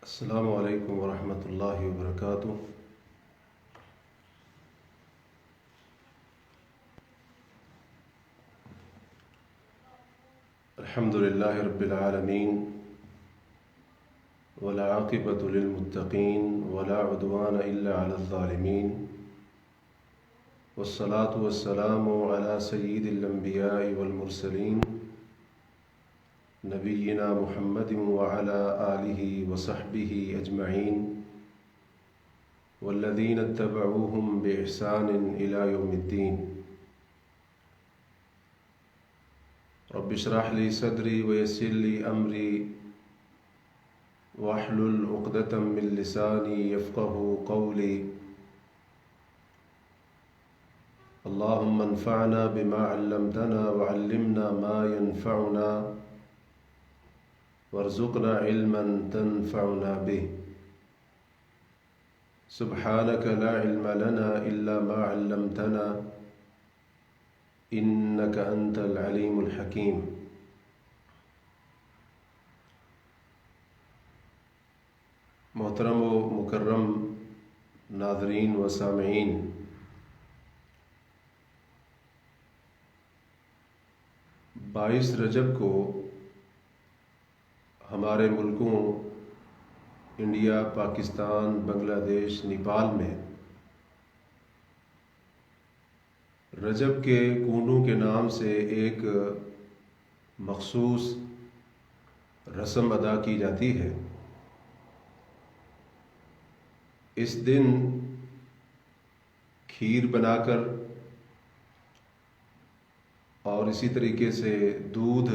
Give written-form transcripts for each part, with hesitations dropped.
السلام علیکم ورحمۃ اللہ وبرکاتہ۔ الحمد للہ رب العالمین والعاقبۃ للمتقین ولا عدوان الا علی الظالمین والصلاة والسلام علی سید الانبیاء والمرسلین نبینا محمد وعلی آلہ وصحبہ اجمعین والذین اتبعوہم بإحسان الی یوم الدین۔ رب اشرح لی صدری ویسر لی امری واحلل عقدۃ من لسانی یفقہوا قولی۔ اللہم انفعنا بما علمتنا وعلمنا ما ينفعنا وارزقنا علما تنفعنا به۔ سبحانك لا علم لنا إلا ما علمتنا إنك أنت العليم الحكيم۔ محترم و مکرم ناظرین و سامعین، بائیس رجب کو ہمارے ملکوں انڈیا، پاکستان، بنگلہ دیش، نیپال میں رجب کے کنڈوں کے نام سے ایک مخصوص رسم ادا کی جاتی ہے۔ اس دن کھیر بنا کر اور اسی طریقے سے دودھ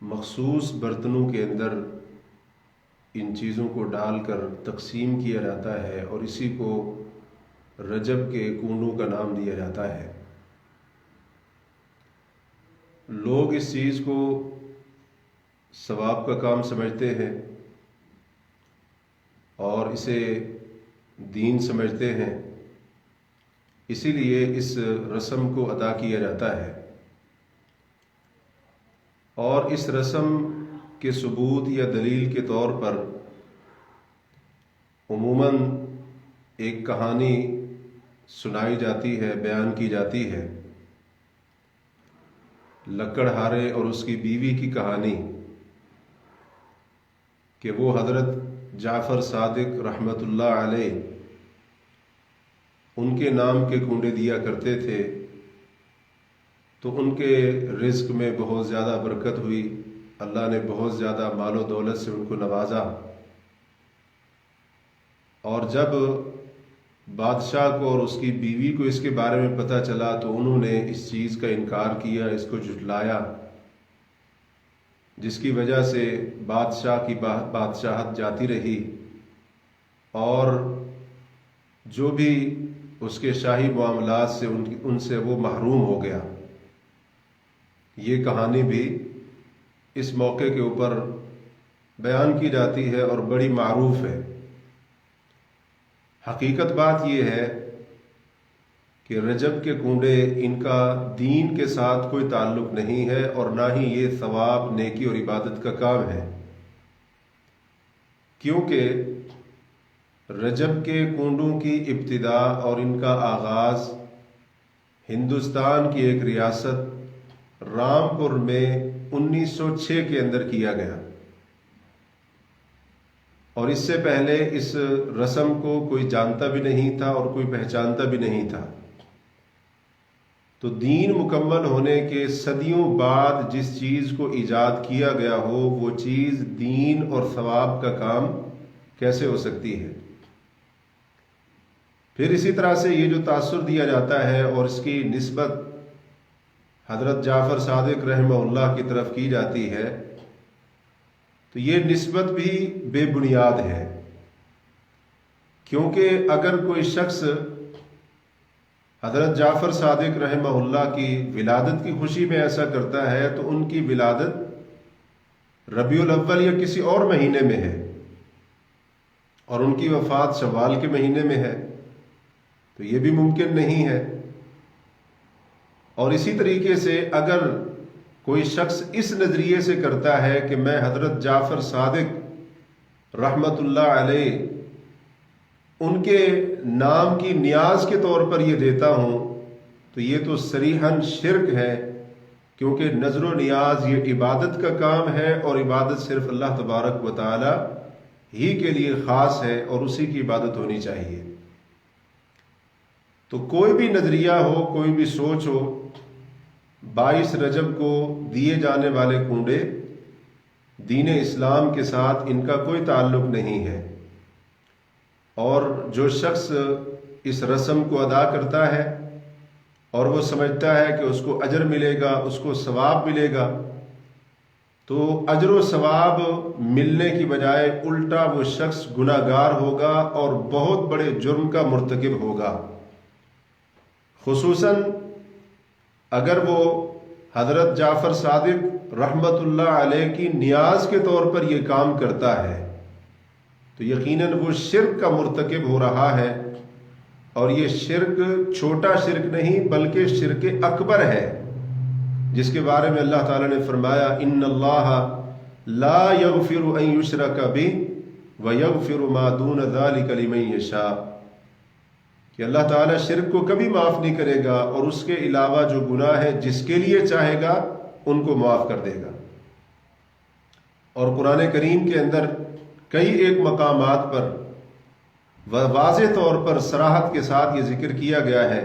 مخصوص برتنوں کے اندر ان چیزوں کو ڈال کر تقسیم کیا جاتا ہے اور اسی کو رجب کے کنڈوں کا نام دیا جاتا ہے۔ لوگ اس چیز کو ثواب کا کام سمجھتے ہیں اور اسے دین سمجھتے ہیں، اسی لیے اس رسم کو ادا کیا جاتا ہے۔ اور اس رسم کے ثبوت یا دلیل کے طور پر عموماً ایک کہانی سنائی جاتی ہے، بیان کی جاتی ہے، لکڑہارے اور اس کی بیوی کی کہانی، کہ وہ حضرت جعفر صادق رحمۃ اللہ علیہ ان کے نام کے کنڈے دیا کرتے تھے، تو ان کے رزق میں بہت زیادہ برکت ہوئی، اللہ نے بہت زیادہ مال و دولت سے ان کو نوازا، اور جب بادشاہ کو اور اس کی بیوی کو اس کے بارے میں پتہ چلا تو انہوں نے اس چیز کا انکار کیا، اس کو جھٹلایا، جس کی وجہ سے بادشاہ کی بادشاہت جاتی رہی اور جو بھی اس کے شاہی معاملات سے ان سے وہ محروم ہو گیا۔ یہ کہانی بھی اس موقع کے اوپر بیان کی جاتی ہے اور بڑی معروف ہے۔ حقیقت بات یہ ہے کہ رجب کے کنڈے ان کا دین کے ساتھ کوئی تعلق نہیں ہے اور نہ ہی یہ ثواب، نیکی اور عبادت کا کام ہے، کیونکہ رجب کے کنڈوں کی ابتدا اور ان کا آغاز ہندوستان کی ایک ریاست رامپور میں 1906 کے اندر کیا گیا، اور اس سے پہلے اس رسم کو کوئی جانتا بھی نہیں تھا اور کوئی پہچانتا بھی نہیں تھا۔ تو دین مکمل ہونے کے صدیوں بعد جس چیز کو ایجاد کیا گیا ہو وہ چیز دین اور ثواب کا کام کیسے ہو سکتی ہے؟ پھر اسی طرح سے یہ جو تاثر دیا جاتا ہے اور اس کی نسبت حضرت جعفر صادق رحمہ اللہ کی طرف کی جاتی ہے، تو یہ نسبت بھی بے بنیاد ہے، کیونکہ اگر کوئی شخص حضرت جعفر صادق رحمہ اللہ کی ولادت کی خوشی میں ایسا کرتا ہے تو ان کی ولادت ربیع الاول یا کسی اور مہینے میں ہے اور ان کی وفات شوال کے مہینے میں ہے، تو یہ بھی ممکن نہیں ہے۔ اور اسی طریقے سے اگر کوئی شخص اس نظریے سے کرتا ہے کہ میں حضرت جعفر صادق رحمت اللہ علیہ ان کے نام کی نیاز کے طور پر یہ دیتا ہوں تو یہ تو صریحاً شرک ہے، کیونکہ نظر و نیاز یہ عبادت کا کام ہے، اور عبادت صرف اللہ تبارک و تعالی ہی کے لیے خاص ہے اور اسی کی عبادت ہونی چاہیے۔ تو کوئی بھی نظریہ ہو، کوئی بھی سوچ ہو، 22 رجب کو دیے جانے والے کنڈے دین اسلام کے ساتھ ان کا کوئی تعلق نہیں ہے، اور جو شخص اس رسم کو ادا کرتا ہے اور وہ سمجھتا ہے کہ اس کو اجر ملے گا، اس کو ثواب ملے گا، تو اجر و ثواب ملنے کی بجائے الٹا وہ شخص گناہگار ہوگا اور بہت بڑے جرم کا مرتکب ہوگا، خصوصاً اگر وہ حضرت جعفر صادق رحمت اللہ علیہ کی نیاز کے طور پر یہ کام کرتا ہے تو یقیناً وہ شرک کا مرتکب ہو رہا ہے، اور یہ شرک چھوٹا شرک نہیں بلکہ شرک اکبر ہے، جس کے بارے میں اللہ تعالیٰ نے فرمایا ان اللہ لا یغفر ان یشرک بہ ویغفر ما دون ذلک لمن یشاء، کہ اللہ تعالیٰ شرک کو کبھی معاف نہیں کرے گا اور اس کے علاوہ جو گناہ ہے جس کے لیے چاہے گا ان کو معاف کر دے گا۔ اور قرآن کریم کے اندر کئی ایک مقامات پر واضح طور پر صراحت کے ساتھ یہ ذکر کیا گیا ہے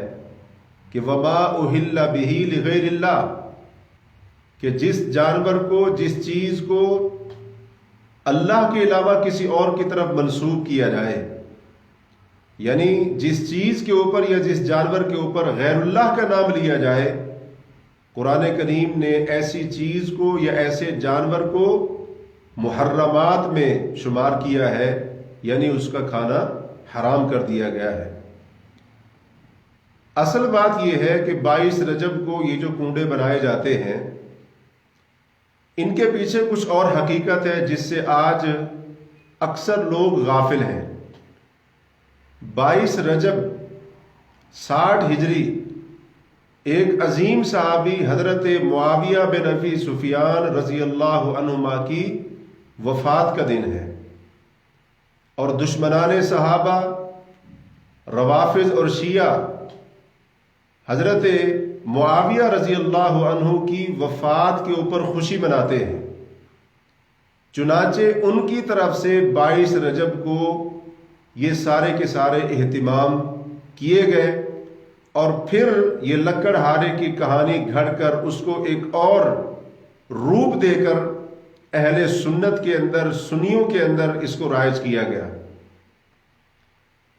کہ وما اہل بہ لغیر اللہ، کہ جس جانور کو، جس چیز کو اللہ کے علاوہ کسی اور کی طرف منسوب کیا جائے، یعنی جس چیز کے اوپر یا جس جانور کے اوپر غیر اللہ کا نام لیا جائے، قرآن کریم نے ایسی چیز کو یا ایسے جانور کو محرمات میں شمار کیا ہے، یعنی اس کا کھانا حرام کر دیا گیا ہے۔ اصل بات یہ ہے کہ 22 رجب کو یہ جو کنڈے بنائے جاتے ہیں ان کے پیچھے کچھ اور حقیقت ہے جس سے آج اکثر لوگ غافل ہیں۔ 22 رجب 60 ہجری ایک عظیم صحابی حضرت معاویہ بن ابی سفیان رضی اللہ عنہما کی وفات کا دن ہے، اور دشمنان صحابہ روافض اور شیعہ حضرت معاویہ رضی اللہ عنہ کی وفات کے اوپر خوشی مناتے ہیں، چنانچہ ان کی طرف سے 22 رجب کو یہ سارے کے سارے اہتمام کیے گئے، اور پھر یہ لکڑ ہارے کی کہانی گھڑ کر اس کو ایک اور روپ دے کر اہل سنت کے اندر، سنیوں کے اندر اس کو رائج کیا گیا۔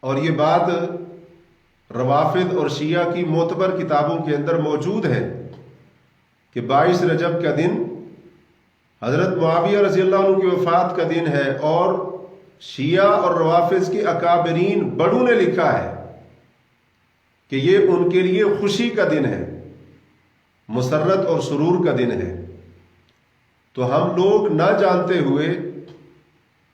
اور یہ بات روافض اور شیعہ کی معتبر کتابوں کے اندر موجود ہے کہ 22 رجب کا دن حضرت معاویہ رضی اللہ عنہ کی وفات کا دن ہے، اور شیعہ اور روافض کے اکابرین بڑوں نے لکھا ہے کہ یہ ان کے لیے خوشی کا دن ہے، مسرت اور سرور کا دن ہے۔ تو ہم لوگ نہ جانتے ہوئے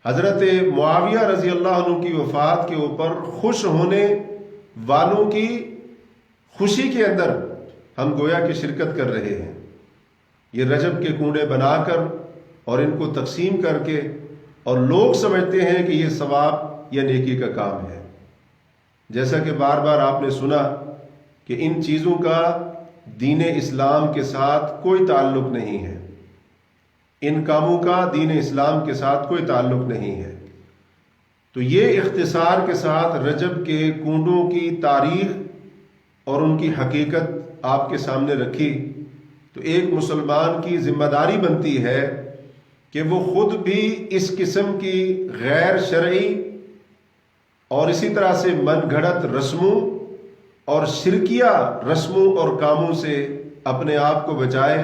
حضرت معاویہ رضی اللہ عنہ کی وفات کے اوپر خوش ہونے والوں کی خوشی کے اندر ہم گویا کہ شرکت کر رہے ہیں، یہ رجب کے کنڈے بنا کر اور ان کو تقسیم کر کے، اور لوگ سمجھتے ہیں کہ یہ ثواب یا نیکی کا کام ہے، جیسا کہ بار بار آپ نے سنا کہ ان چیزوں کا دین اسلام کے ساتھ کوئی تعلق نہیں ہے، ان کاموں کا دین اسلام کے ساتھ کوئی تعلق نہیں ہے۔ تو یہ اختصار کے ساتھ رجب کے کنڈوں کی تاریخ اور ان کی حقیقت آپ کے سامنے رکھی، تو ایک مسلمان کی ذمہ داری بنتی ہے کہ وہ خود بھی اس قسم کی غیر شرعی اور اسی طرح سے من گھڑت رسموں اور شرکیہ رسموں اور کاموں سے اپنے آپ کو بچائے،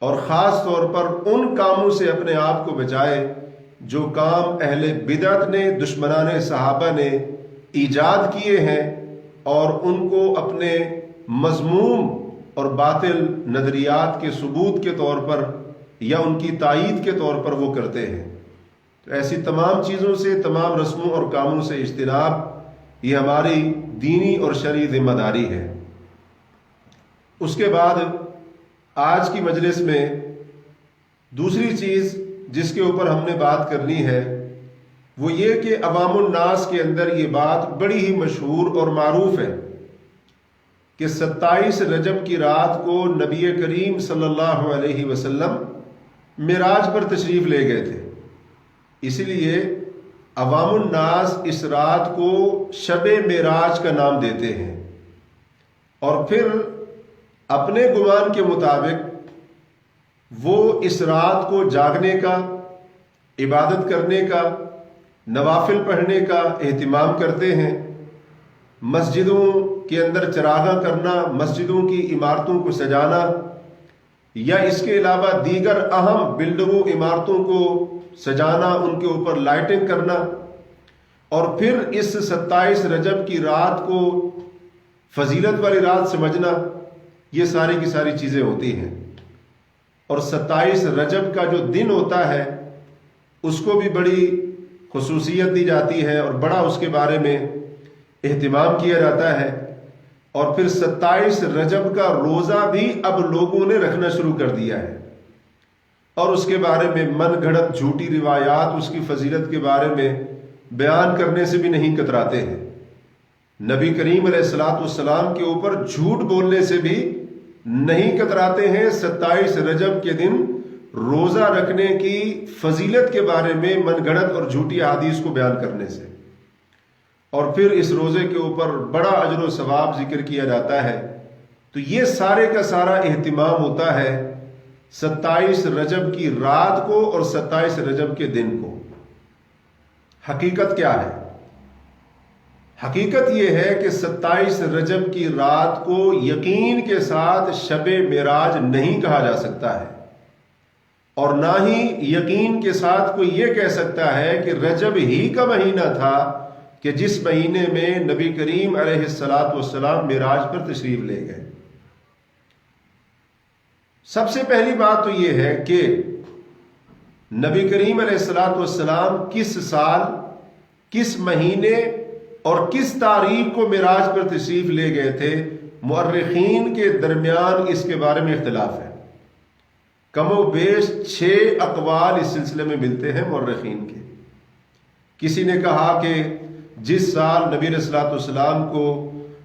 اور خاص طور پر ان کاموں سے اپنے آپ کو بچائے جو کام اہل بدعت نے، دشمنان صحابہ نے ایجاد کیے ہیں، اور ان کو اپنے مذموم اور باطل نظریات کے ثبوت کے طور پر یا ان کی تائید کے طور پر وہ کرتے ہیں۔ تو ایسی تمام چیزوں سے، تمام رسموں اور کاموں سے اجتناب یہ ہماری دینی اور شرعی ذمہ داری ہے۔ اس کے بعد آج کی مجلس میں دوسری چیز جس کے اوپر ہم نے بات کرنی ہے وہ یہ کہ عوام الناس کے اندر یہ بات بڑی ہی مشہور اور معروف ہے کہ 27 رجب کی رات کو نبی کریم صلی اللہ علیہ وسلم معراج پر تشریف لے گئے تھے. اسی لیے عوام الناس اس رات کو شب معراج کا نام دیتے ہیں، اور پھر اپنے گمان کے مطابق وہ اس رات کو جاگنے کا، عبادت کرنے کا، نوافل پڑھنے کا اہتمام کرتے ہیں. مسجدوں کے اندر چراغاں کرنا، مسجدوں کی عمارتوں کو سجانا، یا اس کے علاوہ دیگر اہم بلڈنگوں، عمارتوں کو سجانا، ان کے اوپر لائٹنگ کرنا، اور پھر اس 27 رجب کی رات کو فضیلت والی رات سمجھنا، یہ ساری کی ساری چیزیں ہوتی ہیں. اور 27 رجب کا جو دن ہوتا ہے اس کو بھی بڑی خصوصیت دی جاتی ہے اور بڑا اس کے بارے میں اہتمام کیا جاتا ہے. اور پھر 27 رجب کا روزہ بھی اب لوگوں نے رکھنا شروع کر دیا ہے، اور اس کے بارے میں من گھڑت جھوٹی روایات اس کی فضیلت کے بارے میں بیان کرنے سے بھی نہیں کتراتے ہیں. نبی کریم علیہ الصلوۃ والسلام کے اوپر جھوٹ بولنے سے بھی نہیں کتراتے ہیں 27 رجب کے دن روزہ رکھنے کی فضیلت کے بارے میں من گھڑت اور جھوٹی احادیث کو بیان کرنے سے. اور پھر اس روزے کے اوپر بڑا اجر و ثواب ذکر کیا جاتا ہے. تو یہ سارے کا سارا اہتمام ہوتا ہے 27 رجب کی رات کو اور 27 رجب کے دن کو. حقیقت کیا ہے؟ حقیقت یہ ہے کہ 27 رجب کی رات کو یقین کے ساتھ شب معراج نہیں کہا جا سکتا ہے، اور نہ ہی یقین کے ساتھ کوئی یہ کہہ سکتا ہے کہ رجب ہی کا مہینہ تھا کہ جس مہینے میں نبی کریم علیہ الصلوۃ والسلام معراج پر تشریف لے گئے. سب سے پہلی بات تو یہ ہے کہ نبی کریم علیہ الصلوۃ والسلام کس سال، کس مہینے اور کس تاریخ کو معراج پر تشریف لے گئے تھے، مؤرخین کے درمیان اس کے بارے میں اختلاف ہے. کم و بیش 6 اقوال اس سلسلے میں ملتے ہیں مؤرخین کے. کسی نے کہا کہ جس سال نبی علیہ الصلوۃ والسلام کو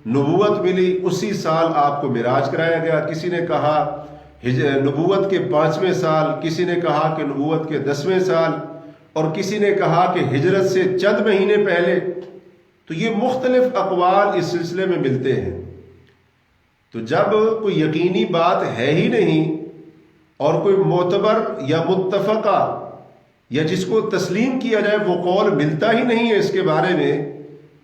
نبوت ملی اسی سال آپ کو معراج کرایا گیا. کسی نے کہا نبوت کے 5ویں سال، کسی نے کہا کہ نبوت کے 10ویں سال، اور کسی نے کہا کہ ہجرت سے چند مہینے پہلے. تو یہ مختلف اقوال اس سلسلے میں ملتے ہیں. تو جب کوئی یقینی بات ہے ہی نہیں اور کوئی معتبر یا متفقہ یا جس کو تسلیم کیا جائے وہ قول ملتا ہی نہیں ہے اس کے بارے میں،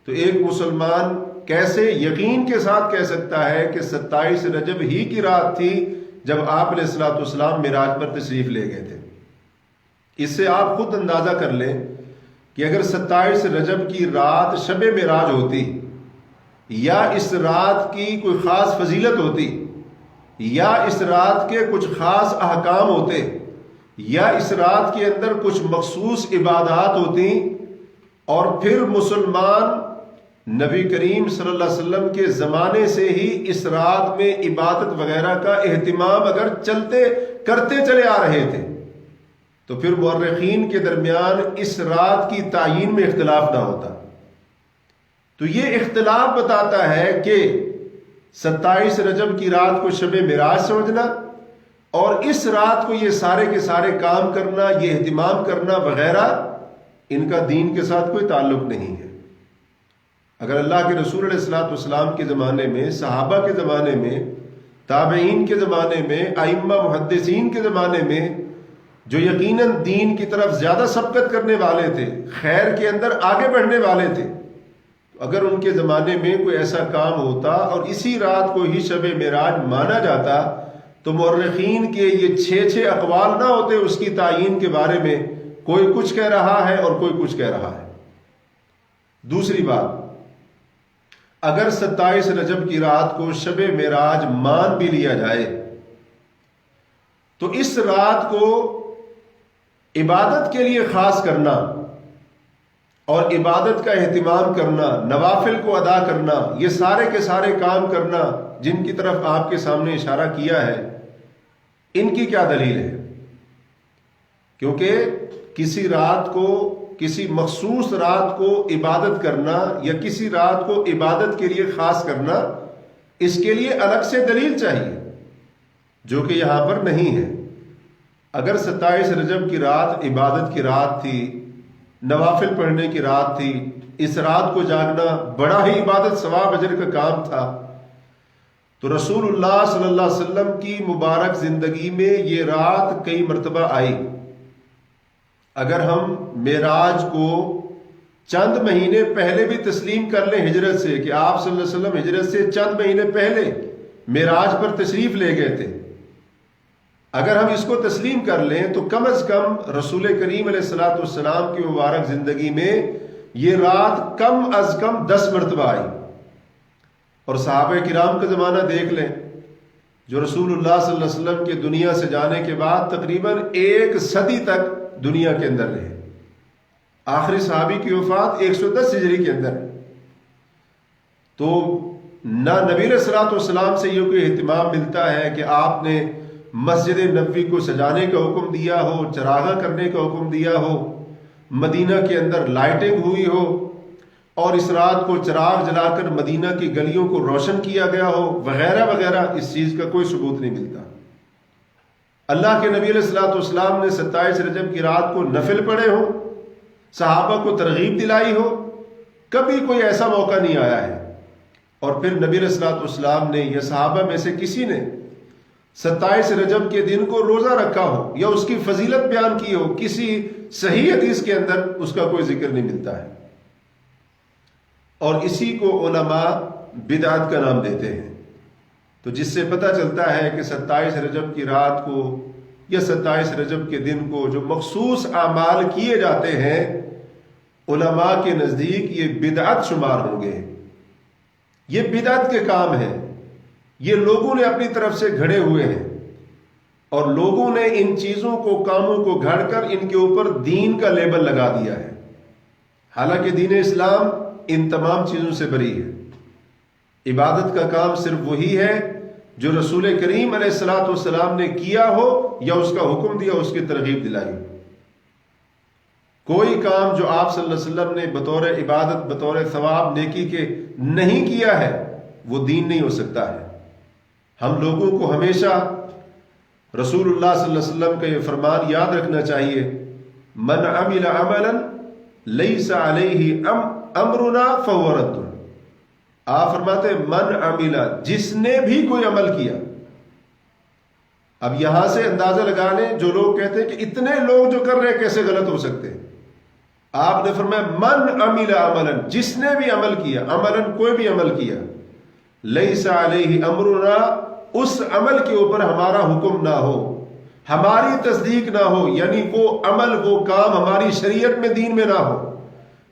تو ایک مسلمان کیسے یقین کے ساتھ کہہ سکتا ہے کہ 27 رجب ہی کی رات تھی جب آپ علیہ الصلوۃ والسلام معراج پر تشریف لے گئے تھے؟ اس سے آپ خود اندازہ کر لیں کہ اگر 27 رجب کی رات شب معراج ہوتی، یا اس رات کی کوئی خاص فضیلت ہوتی، یا اس رات کے کچھ خاص احکام ہوتے، یا اس رات کے اندر کچھ مخصوص عبادات ہوتی، اور پھر مسلمان نبی کریم صلی اللہ علیہ وسلم کے زمانے سے ہی اس رات میں عبادت وغیرہ کا اہتمام اگر کرتے چلے آ رہے تھے، تو پھر مؤرخین کے درمیان اس رات کی تعیین میں اختلاف نہ ہوتا. تو یہ اختلاف بتاتا ہے کہ 27 رجب کی رات کو شب معراج سمجھنا اور اس رات کو یہ سارے کے سارے کام کرنا، یہ اہتمام کرنا وغیرہ، ان کا دین کے ساتھ کوئی تعلق نہیں ہے. اگر اللہ کے رسول علیہ الصلوۃ والسلام کے زمانے میں، صحابہ کے زمانے میں، تابعین کے زمانے میں، ائمہ محدثین کے زمانے میں جو یقیناً دین کی طرف زیادہ سبقت کرنے والے تھے، خیر کے اندر آگے بڑھنے والے تھے، اگر ان کے زمانے میں کوئی ایسا کام ہوتا اور اسی رات کو ہی شب معراج مانا جاتا، تو مؤرخین کے یہ 6 اقوال نہ ہوتے اس کی تعیین کے بارے میں. کوئی کچھ کہہ رہا ہے اور کوئی کچھ کہہ رہا ہے. دوسری بات، اگر 27 رجب کی رات کو شب معراج مان بھی لیا جائے تو اس رات کو عبادت کے لیے خاص کرنا اور عبادت کا اہتمام کرنا، نوافل کو ادا کرنا، یہ سارے کے سارے کام کرنا جن کی طرف آپ کے سامنے اشارہ کیا ہے، ان کی کیا دلیل ہے؟ کیونکہ کسی رات کو کسی مخصوص رات کو عبادت کرنا یا کسی رات کو عبادت کے لیے خاص کرنا، اس کے لیے الگ سے دلیل چاہیے، جو کہ یہاں پر نہیں ہے۔ اگر 27 رجب کی رات عبادت کی رات تھی، نوافل پڑھنے کی رات تھی، اس رات کو جاگنا بڑا ہی عبادت ثواب اجر کا کام تھا، تو رسول اللہ صلی اللہ علیہ وسلم کی مبارک زندگی میں یہ رات کئی مرتبہ آئی۔ اگر ہم معراج کو چند مہینے پہلے بھی تسلیم کر لیں ہجرت سے، کہ آپ صلی اللہ علیہ وسلم ہجرت سے چند مہینے پہلے معراج پر تشریف لے گئے تھے، اگر ہم اس کو تسلیم کر لیں تو کم از کم رسول کریم علیہ الصلوۃ والسلام کی مبارک زندگی میں یہ رات کم از کم 10 مرتبہ آئی۔ اور صحابہ کرام کا زمانہ دیکھ لیں، جو رسول اللہ صلی اللہ علیہ وسلم کے دنیا سے جانے کے بعد تقریباً 1 صدی تک دنیا کے اندر رہے۔ آخری صحابی کی وفات 110 ہجری کے اندر ہے۔ تو نہ نبی علیہ الصلوۃ والسلام سے یہ کوئی اہتمام ملتا ہے کہ آپ نے مسجد نبوی کو سجانے کا حکم دیا ہو، چراغاں کرنے کا حکم دیا ہو، مدینہ کے اندر لائٹنگ ہوئی ہو، اور اس رات کو چراغ جلا کر مدینہ کی گلیوں کو روشن کیا گیا ہو، وغیرہ وغیرہ۔ اس چیز کا کوئی ثبوت نہیں ملتا۔ اللہ کے نبی علیہ الصلوۃ والسلام نے 27 رجب کی رات کو نفل پڑھے ہوں، صحابہ کو ترغیب دلائی ہو، کبھی کوئی ایسا موقع نہیں آیا ہے۔ اور پھر نبی علیہ الصلوۃ والسلام نے یا صحابہ میں سے کسی نے 27 رجب کے دن کو روزہ رکھا ہو یا اس کی فضیلت بیان کی ہو، کسی صحیح حدیث کے اندر اس کا کوئی ذکر نہیں ملتا ہے۔ اور اسی کو علماء بدعت کا نام دیتے ہیں۔ تو جس سے پتہ چلتا ہے کہ 27 رجب کی رات کو یا 27 رجب کے دن کو جو مخصوص اعمال کیے جاتے ہیں، علماء کے نزدیک یہ بدعت شمار ہوں گے۔ یہ بدعت کے کام ہیں، یہ لوگوں نے اپنی طرف سے گھڑے ہوئے ہیں، اور لوگوں نے ان چیزوں کو، کاموں کو گھڑ کر ان کے اوپر دین کا لیبل لگا دیا ہے، حالانکہ دین اسلام ان تمام چیزوں سے بری ہے۔ عبادت کا کام صرف وہی ہے جو رسول کریم علیہ الصلوۃ والسلام نے کیا ہو یا اس کا حکم دیا، اس کی ترغیب دلائی۔ کوئی کام جو آپ صلی اللہ علیہ وسلم نے بطور عبادت، بطور ثواب، نیکی کے نہیں کیا ہے، وہ دین نہیں ہو سکتا ہے۔ ہم لوگوں کو ہمیشہ رسول اللہ صلی اللہ علیہ وسلم کا یہ فرمان یاد رکھنا چاہیے، من عمل عملا لیس علیہ امرنا فہو رد۔ آپ فرماتے ہیں من عمل، جس نے بھی کوئی عمل کیا۔ اب یہاں سے اندازہ لگا لیں، جو لوگ کہتے ہیں کہ اتنے لوگ جو کر رہے ہیں کیسے غلط ہو سکتے ہیں، آپ نے فرمایا من عمل عملا، جس نے بھی عمل کیا، عملا کوئی بھی عمل کیا، لیس علیہ امرنا، اس عمل کے اوپر ہمارا حکم نہ ہو، ہماری تصدیق نہ ہو، یعنی وہ عمل، وہ کام ہماری شریعت میں، دین میں نہ ہو۔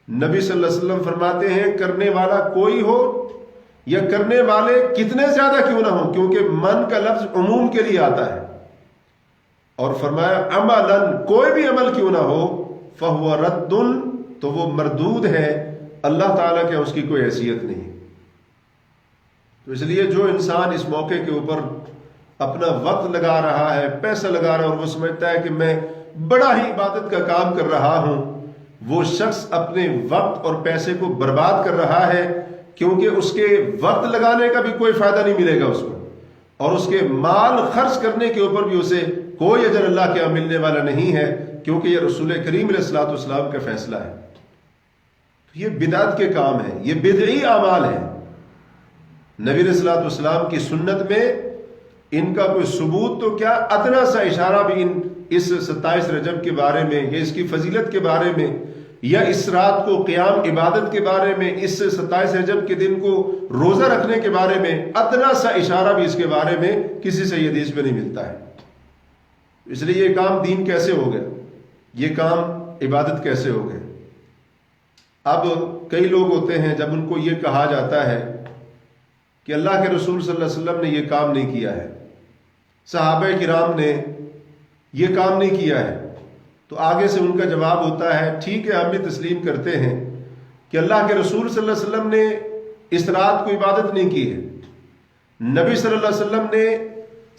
نبی صلی اللہ علیہ وسلم فرماتے ہیں کرنے والا کوئی ہو یا کرنے والے کتنے زیادہ کیوں نہ ہو، کیونکہ من کا لفظ عموم کے لیے آتا ہے، اور فرمایا عملاً، کوئی بھی عمل کیوں نہ ہو، فہو رد، تو وہ مردود ہے، اللہ تعالیٰ کے اس کی کوئی حیثیت نہیں۔ تو اس لیے جو انسان اس موقع کے اوپر اپنا وقت لگا رہا ہے، پیسہ لگا رہا ہے، اور وہ سمجھتا ہے کہ میں بڑا ہی عبادت کا کام کر رہا ہوں، وہ شخص اپنے وقت اور پیسے کو برباد کر رہا ہے، کیونکہ اس کے وقت لگانے کا بھی کوئی فائدہ نہیں ملے گا اس کو، اور اس کے مال خرچ کرنے کے اوپر بھی اسے کوئی اجر اللہ کے یہاں ملنے والا نہیں ہے، کیونکہ یہ رسول کریم علیہ الصلوۃ والسلام کا فیصلہ ہے۔ تو یہ بدعت کے کام ہیں، یہ بدعی اعمال ہیں۔ نبی علیہ الصلوۃ والسلام کی سنت میں ان کا کوئی ثبوت تو کیا، ادنا سا اشارہ بھی اس 27 رجب کے بارے میں یا اس کی فضیلت کے بارے میں یا اس رات کو قیام عبادت کے بارے میں، اس 27 رجب کے دن کو روزہ رکھنے کے بارے میں ادنا سا اشارہ بھی اس کے بارے میں کسی سے یہ حدیث میں نہیں ملتا ہے۔ اس لیے یہ کام دین کیسے ہو گیا، یہ کام عبادت کیسے ہو گئے؟ اب کئی لوگ ہوتے ہیں جب ان کو یہ کہا جاتا ہے کہ اللہ کے رسول صلی اللہ علیہ وسلم نے یہ کام نہیں کیا ہے، صحابہ کرام نے یہ کام نہیں کیا ہے، تو آگے سے ان کا جواب ہوتا ہے ٹھیک ہے، ہم بھی تسلیم کرتے ہیں کہ اللہ کے رسول صلی اللہ علیہ وسلم نے اس رات کو عبادت نہیں کی ہے، نبی صلی اللہ علیہ وسلم نے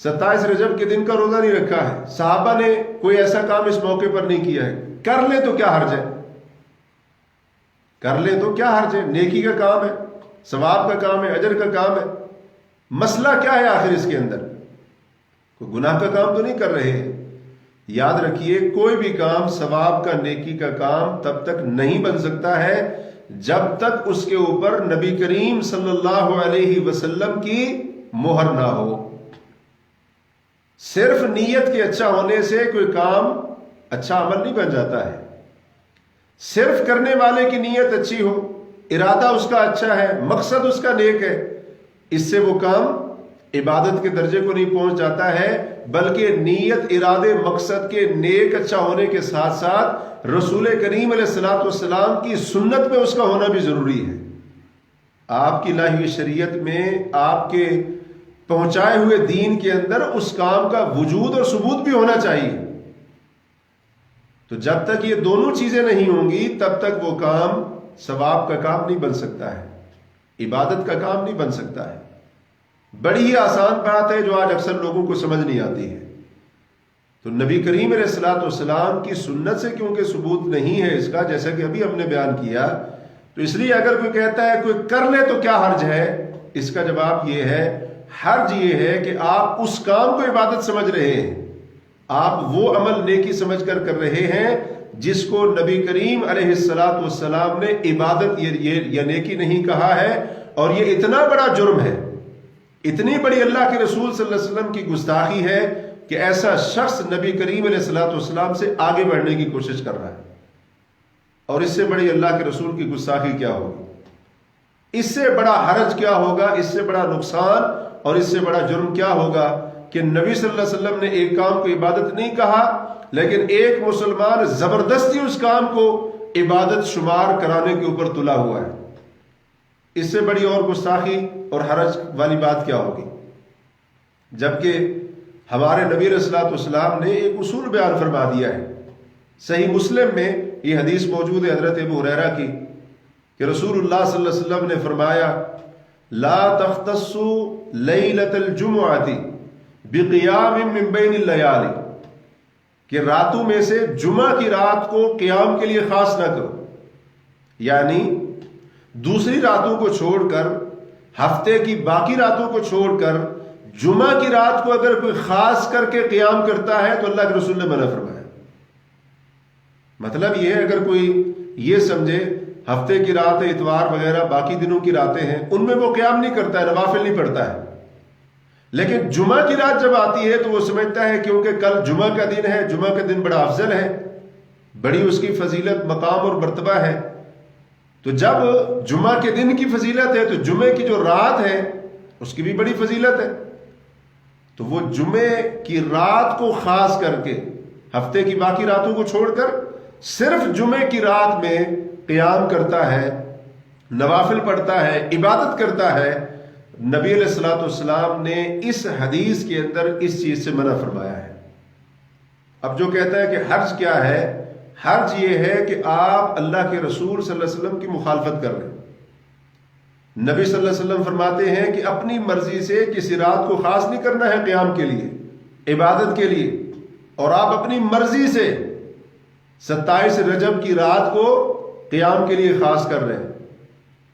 27 رجب کے دن کا روزہ نہیں رکھا ہے، صحابہ نے کوئی ایسا کام اس موقع پر نہیں کیا ہے، کر لے تو کیا حرج ہے؟ کر لیں تو کیا حرج ہے، نیکی کا کام ہے، ثواب کا کام ہے، اجر کا کام ہے۔ مسئلہ کیا ہے آخر اس کے اندر؟ کوئی گناہ کا کام تو نہیں کر رہے ہیں۔ یاد رکھیے، کوئی بھی کام ثواب کا، نیکی کا کام تب تک نہیں بن سکتا ہے جب تک اس کے اوپر نبی کریم صلی اللہ علیہ وسلم کی مہر نہ ہو۔ صرف نیت کے اچھا ہونے سے کوئی کام اچھا عمل نہیں بن جاتا ہے۔ صرف کرنے والے کی نیت اچھی ہو، ارادہ اس کا اچھا ہے، مقصد اس کا نیک ہے، اس سے وہ کام عبادت کے درجے کو نہیں پہنچ جاتا ہے، بلکہ نیت، ارادے، مقصد کے نیک اچھا ہونے کے ساتھ ساتھ رسول کریم علیہ الصلوۃ والسلام کی سنت میں اس کا ہونا بھی ضروری ہے۔ آپ کی لائی ہوئی شریعت میں، آپ کے پہنچائے ہوئے دین کے اندر اس کام کا وجود اور ثبوت بھی ہونا چاہیے۔ تو جب تک یہ دونوں چیزیں نہیں ہوں گی تب تک وہ کام ثواب کا کام نہیں بن سکتا ہے، عبادت کا کام نہیں بن سکتا ہے۔ بڑی ہی آسان بات ہے جو آج اکثر لوگوں کو سمجھ نہیں آتی ہے۔ تو نبی کریم علیہ الصلوۃ والسلام کی سنت سے کیونکہ ثبوت نہیں ہے اس کا، جیسا کہ ابھی ہم نے بیان کیا، تو اس لیے اگر کوئی کہتا ہے کوئی کر لے تو کیا حرج ہے، اس کا جواب یہ ہے، حرج یہ ہے کہ آپ اس کام کو عبادت سمجھ رہے ہیں، آپ وہ عمل نیکی سمجھ کر رہے ہیں جس کو نبی کریم علیہ الصلوۃ والسلام نے عبادت یا نیکی نہیں کہا ہے، اور یہ اتنا بڑا جرم ہے، اتنی بڑی اللہ کے رسول صلی اللہ علیہ وسلم کی گستاخی ہے کہ ایسا شخص نبی کریم علیہ الصلوۃ والسلام سے آگے بڑھنے کی کوشش کر رہا ہے۔ اور اس سے بڑی اللہ کے رسول کی گستاخی کیا ہوگی، اس سے بڑا حرج کیا ہوگا، اس سے بڑا نقصان اور اس سے بڑا جرم کیا ہوگا کہ نبی صلی اللہ علیہ وسلم نے ایک کام کو عبادت نہیں کہا، لیکن ایک مسلمان زبردستی اس کام کو عبادت شمار کرانے کے اوپر تلا ہوا ہے۔ اس سے بڑی اور گستاخی اور حرج والی بات کیا ہوگی؟ جبکہ ہمارے نبی علیہ الصلوۃ والسلام نے ایک اصول بیان فرما دیا ہے۔ صحیح مسلم میں یہ حدیث موجود ہے حضرت ابو ہریرہ کی، کہ رسول اللہ صلی اللہ علیہ وسلم نے فرمایا، لا تختصوا لیلۃ الجمعۃ بقیام من بین اللیالی، کہ راتوں میں سے جمعہ کی رات کو قیام کے لیے خاص نہ کرو، یعنی دوسری راتوں کو چھوڑ کر، ہفتے کی باقی راتوں کو چھوڑ کر جمعہ کی رات کو اگر کوئی خاص کر کے قیام کرتا ہے تو اللہ کے رسول نے منع فرمایا۔ مطلب یہ ہے، اگر کوئی یہ سمجھے ہفتے کی رات، اتوار وغیرہ باقی دنوں کی راتیں ہیں، ان میں وہ قیام نہیں کرتا ہے، نوافل نہیں پڑھتا ہے، لیکن جمعہ کی رات جب آتی ہے تو وہ سمجھتا ہے کیونکہ کل جمعہ کا دن ہے، جمعہ کا دن بڑا افضل ہے، بڑی اس کی فضیلت، مقام اور مرتبہ ہے، تو جب جمعہ کے دن کی فضیلت ہے تو جمعے کی جو رات ہے اس کی بھی بڑی فضیلت ہے، تو وہ جمعے کی رات کو خاص کر کے، ہفتے کی باقی راتوں کو چھوڑ کر صرف جمعے کی رات میں قیام کرتا ہے، نوافل پڑھتا ہے، عبادت کرتا ہے۔ نبی علیہ الصلوۃ والسلام نے اس حدیث کے اندر اس چیز سے منع فرمایا ہے۔ اب جو کہتا ہے کہ حرج کیا ہے، حرج یہ ہے کہ آپ اللہ کے رسول صلی اللہ علیہ وسلم کی مخالفت کر رہے ہیں۔ نبی صلی اللہ علیہ وسلم فرماتے ہیں کہ اپنی مرضی سے کسی رات کو خاص نہیں کرنا ہے قیام کے لیے، عبادت کے لیے، اور آپ اپنی مرضی سے 27 رجب کی رات کو قیام کے لیے خاص کر رہے ہیں،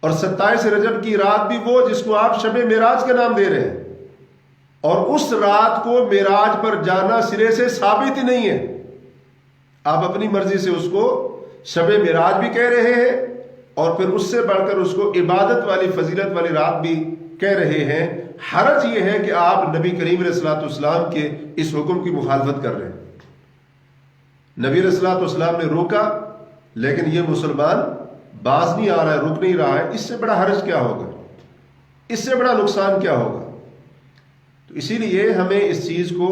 اور 27 رجب کی رات بھی وہ جس کو آپ شب معراج کا نام دے رہے ہیں، اور اس رات کو معراج پر جانا سرے سے ثابت ہی نہیں ہے، آپ اپنی مرضی سے اس کو شب معراج بھی کہہ رہے ہیں، اور پھر اس سے بڑھ کر اس کو عبادت والی، فضیلت والی رات بھی کہہ رہے ہیں۔ حرج یہ ہے کہ آپ نبی کریم علیہ الصلوۃ والسلام کے اس حکم کی مخالفت کر رہے ہیں۔ نبی علیہ الصلوۃ والسلام نے روکا، لیکن یہ مسلمان باز نہیں آ رہا ہے، رک نہیں رہا ہے، اس سے بڑا حرج کیا ہوگا، اس سے بڑا نقصان کیا ہوگا؟ تو اسی لیے ہمیں اس چیز کو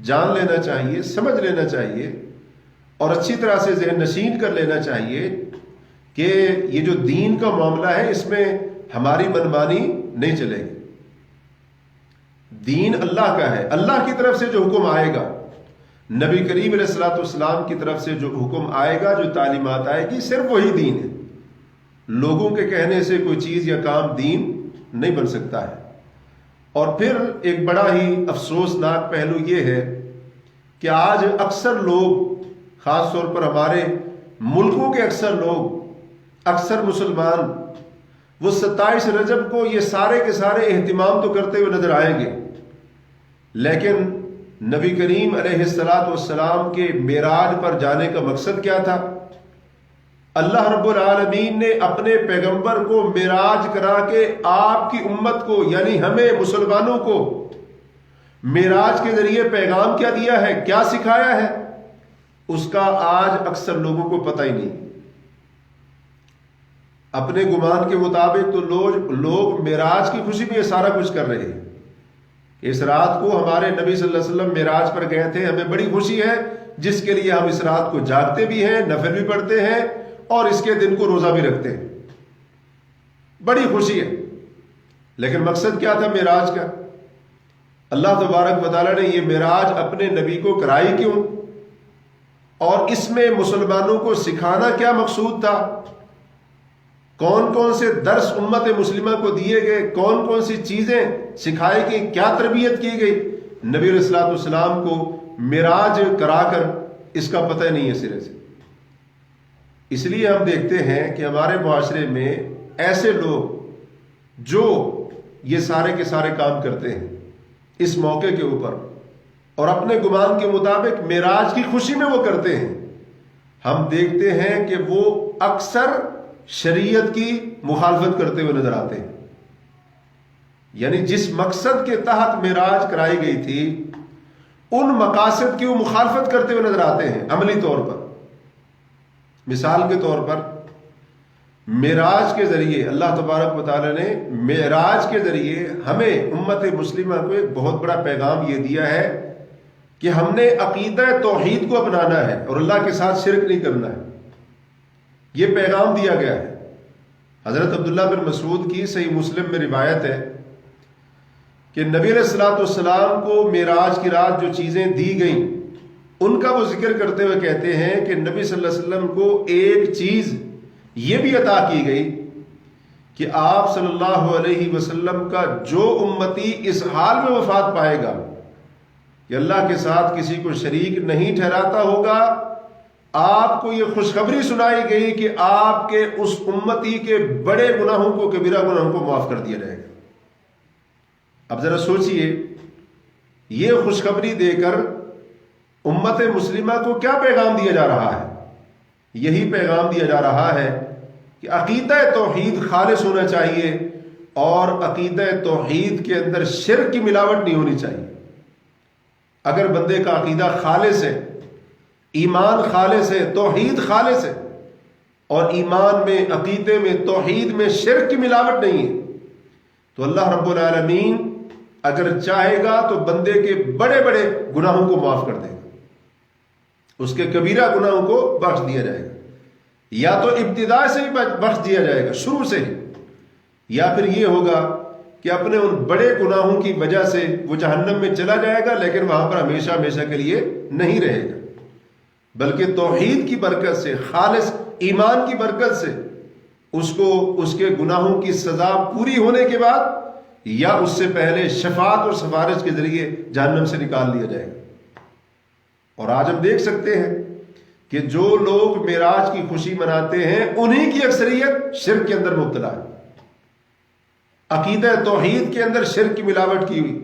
جان لینا چاہیے، سمجھ لینا چاہیے، اور اچھی طرح سے ذہن نشین کر لینا چاہیے کہ یہ جو دین کا معاملہ ہے اس میں ہماری منمانی نہیں چلے گی۔ دین اللہ کا ہے، اللہ کی طرف سے جو حکم آئے گا، نبی کریم علیہ الصلوۃ والسلام کی طرف سے جو حکم آئے گا، جو تعلیمات آئے گی، صرف وہی دین ہے۔ لوگوں کے کہنے سے کوئی چیز یا کام دین نہیں بن سکتا ہے۔ اور پھر ایک بڑا ہی افسوسناک پہلو یہ ہے کہ آج اکثر لوگ، خاص طور پر ہمارے ملکوں کے اکثر لوگ، اکثر مسلمان وہ 27 رجب کو یہ سارے کے سارے اہتمام تو کرتے ہوئے نظر آئیں گے، لیکن نبی کریم علیہ السلام کے معراج پر جانے کا مقصد کیا تھا؟ اللہ رب العالمین نے اپنے پیغمبر کو معراج کرا کے آپ کی امت کو یعنی ہمیں مسلمانوں کو معراج کے ذریعے پیغام کیا دیا ہے، کیا سکھایا ہے، اس کا آج اکثر لوگوں کو پتہ ہی نہیں۔ اپنے گمان کے مطابق تو لوگ معراج کی خوشی میں یہ سارا کچھ کر رہے ہیں۔ اس رات کو ہمارے نبی صلی اللہ علیہ وسلم معراج پر گئے تھے، ہمیں بڑی خوشی ہے، جس کے لیے ہم اس رات کو جاگتے بھی ہیں، نفل بھی پڑھتے ہیں اور اس کے دن کو روزہ بھی رکھتے ہیں، بڑی خوشی ہے۔ لیکن مقصد کیا تھا معراج کا؟ اللہ تبارک و تعالیٰ نے یہ معراج اپنے نبی کو کرائی کیوں، اور اس میں مسلمانوں کو سکھانا کیا مقصود تھا؟ کون کون سے درس امت مسلمہ کو دیے گئے، کون کون سی چیزیں سکھائی گئی، کیا تربیت کی گئی؟ نبی علیہ الصلوۃ والسلام کو معراج کرا کر اس کا پتہ نہیں ہے سرے سے۔ اس لیے ہم دیکھتے ہیں کہ ہمارے معاشرے میں ایسے لوگ جو یہ سارے کے سارے کام کرتے ہیں اس موقع کے اوپر اور اپنے گمان کے مطابق معراج کی خوشی میں وہ کرتے ہیں، ہم دیکھتے ہیں کہ وہ اکثر شریعت کی مخالفت کرتے ہوئے نظر آتے ہیں۔ یعنی جس مقصد کے تحت معراج کرائی گئی تھی ان مقاصد کی وہ مخالفت کرتے ہوئے نظر آتے ہیں عملی طور پر۔ مثال کے طور پر معراج کے ذریعے اللہ تبارک و تعالی نے معراج کے ذریعے ہمیں امت مسلمہ کو ایک بہت بڑا پیغام یہ دیا ہے کہ ہم نے عقیدہ توحید کو اپنانا ہے اور اللہ کے ساتھ شرک نہیں کرنا ہے، یہ پیغام دیا گیا ہے۔ حضرت عبداللہ بن مسعود کی صحیح مسلم میں روایت ہے کہ نبی علیہ الصلوۃ والسلام کو معراج کی رات جو چیزیں دی گئیں ان کا وہ ذکر کرتے ہوئے کہتے ہیں کہ نبی صلی اللہ علیہ وسلم کو ایک چیز یہ بھی عطا کی گئی کہ آپ صلی اللہ علیہ وسلم کا جو امتی اس حال میں وفات پائے گا کہ اللہ کے ساتھ کسی کو شریک نہیں ٹھہراتا ہوگا، آپ کو یہ خوشخبری سنائی گئی کہ آپ کے اس امتی کے بڑے گناہوں کو، کبیرہ گناہوں کو معاف کر دیا جائے گا۔ اب ذرا سوچئے، یہ خوشخبری دے کر امت مسلمہ کو کیا پیغام دیا جا رہا ہے؟ یہی پیغام دیا جا رہا ہے کہ عقیدہ توحید خالص ہونا چاہیے اور عقیدہ توحید کے اندر شرک کی ملاوٹ نہیں ہونی چاہیے۔ اگر بندے کا عقیدہ خالص ہے، ایمان خالص ہے، توحید خالص ہے، اور ایمان میں، عقیدے میں، توحید میں شرک کی ملاوٹ نہیں ہے، تو اللہ رب العالمین اگر چاہے گا تو بندے کے بڑے بڑے گناہوں کو معاف کر دے گا، اس کے کبیرہ گناہوں کو بخش دیا جائے گا، یا تو ابتدا سے ہی بخش دیا جائے گا، شروع سے ہی، یا پھر یہ ہوگا کہ اپنے ان بڑے گناہوں کی وجہ سے وہ جہنم میں چلا جائے گا، لیکن وہاں پر ہمیشہ ہمیشہ کے لیے نہیں رہے گا، بلکہ توحید کی برکت سے، خالص ایمان کی برکت سے اس کو اس کے گناہوں کی سزا پوری ہونے کے بعد یا اس سے پہلے شفاعت اور سفارش کے ذریعے جہنم سے نکال لیا جائے گا۔ اور آج ہم دیکھ سکتے ہیں کہ جو لوگ معراج کی خوشی مناتے ہیں انہی کی اکثریت شرک کے اندر مبتلا ہے، عقیدہ توحید کے اندر شرک کی ملاوٹ کی ہوئی،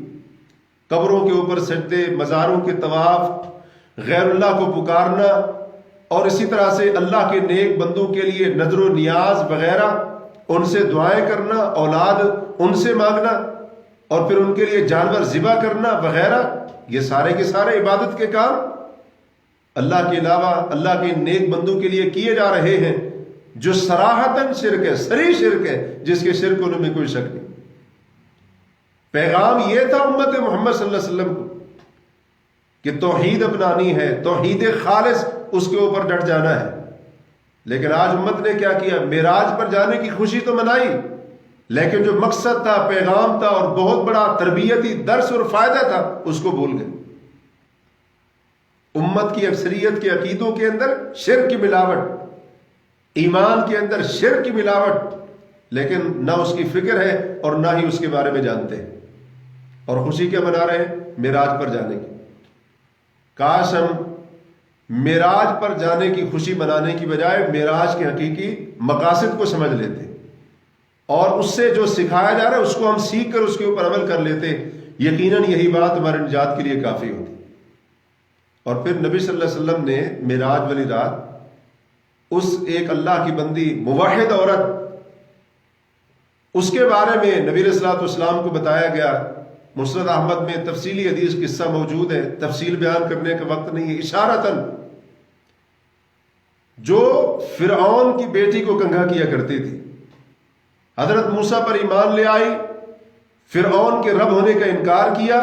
قبروں کے اوپر سجدے، مزاروں کے طواف، غیر اللہ کو پکارنا، اور اسی طرح سے اللہ کے نیک بندوں کے لیے نظر و نیاز وغیرہ، ان سے دعائیں کرنا، اولاد ان سے مانگنا، اور پھر ان کے لیے جانور ذبح کرنا وغیرہ، یہ سارے کے سارے عبادت کے کام اللہ کے علاوہ اللہ کے نیک بندوں کے لیے کیے جا رہے ہیں، جو صراحتاً شرک ہے، صریح شرک ہے، جس کے شرک ہونے میں کوئی شک نہیں۔ پیغام یہ تھا امت محمد صلی اللہ علیہ وسلم کو کہ توحید اپنانی ہے، توحید خالص اس کے اوپر ڈٹ جانا ہے، لیکن آج امت نے کیا کیا؟ معراج پر جانے کی خوشی تو منائی، لیکن جو مقصد تھا، پیغام تھا اور بہت بڑا تربیتی درس اور فائدہ تھا اس کو بھول گئے۔ امت کی اکثریت کے عقیدوں کے اندر شرک کی ملاوٹ، ایمان کے اندر شرک کی ملاوٹ، لیکن نہ اس کی فکر ہے اور نہ ہی اس کے بارے میں جانتے ہیں، اور خوشی کیا منا رہے ہیں؟ معراج پر جانے کی۔ کاش ہم معراج پر جانے کی خوشی منانے کی بجائے معراج کے حقیقی مقاصد کو سمجھ لیتے اور اس سے جو سکھایا جا رہا ہے اس کو ہم سیکھ کر اس کے اوپر عمل کر لیتے، یقیناً یہی بات ہمارے نجات کے لیے کافی ہوتی۔ اور پھر نبی صلی اللہ علیہ وسلم نے معراج والی رات اس ایک اللہ کی بندی موحد عورت، اس کے بارے میں نبی علیہ الصلوۃ والسلام کو بتایا گیا۔ مسند احمد میں تفصیلی حدیث قصہ موجود ہے، تفصیل بیان کرنے کا وقت نہیں ہے۔ اشارتاً جو فرعون کی بیٹی کو کنگھا کیا کرتی تھی، حضرت موسیٰ پر ایمان لے آئی، فرعون کے رب ہونے کا انکار کیا،